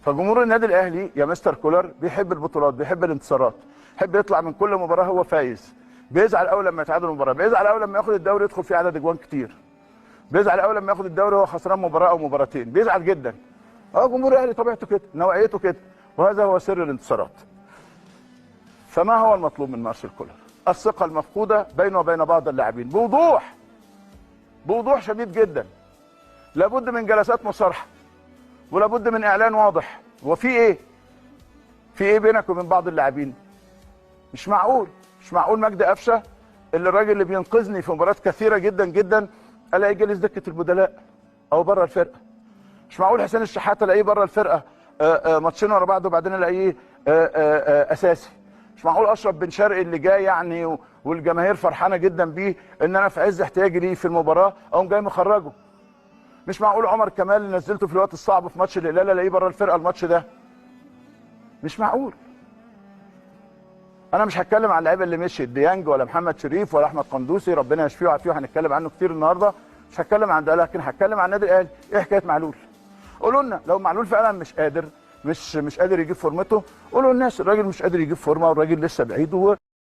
فجمهور النادي الاهلي يا مستر كولر بيحب البطولات، بيحب الانتصارات، بيحب يطلع من كل مباراه هو فايز. بيزعل اول لما يتعادل مباراه، بيزعل اول لما ياخد الدوري يدخل فيه عدد اجوان كتير، بيزعل اول لما ياخد الدوري وهو خسران مباراه او مباراتين، بيزعل جدا. جمهور الاهلي طبيعته كده، نوعيته كده، وهذا هو سر الانتصارات. فما هو المطلوب من مارسيل كولر؟ الثقه المفقوده بينه وبين بعض اللاعبين بوضوح، بوضوح شديد جدا. لابد من جلسات مصارحه، ولابد من اعلان واضح. وفي ايه؟ في ايه بينك وبين بعض اللاعبين؟ مش معقول، مش معقول مجدي قفشه اللي الراجل اللي بينقذني في مباريات كثيره جدا جدا الاقي جالس دكه البدلاء او بره الفرقه. مش معقول حسين الشحات الاقيه بره الفرقه ماتشين ورا بعض وبعدين الاقيه اساسي. مش معقول اشرف بن شرقي اللي جاي يعني والجماهير فرحانه جدا بيه ان انا في عز احتياجي ليه في المباراه اقوم جاي مخرجه. مش معقول عمر كمال اللي نزلته في الوقت الصعب في ماتش الهلال الاقيه بره الفرقه الماتش ده. مش معقول. انا مش هتكلم عن اللعيبه اللي مشيت، ديانج ولا محمد شريف ولا احمد قندوسي ربنا يشفيه ويعافيه وهنتكلم عنه كتير النهارده، مش هتكلم عن ده، لكن هتكلم عن النادي الاهلي. ايه حكايه معلول؟ قولوا لنا لو معلول فعلا مش قادر، مش قادر يجيب فورمته، قولوا للناس الراجل مش قادر يجيب فورمه والراجل لسه بعيد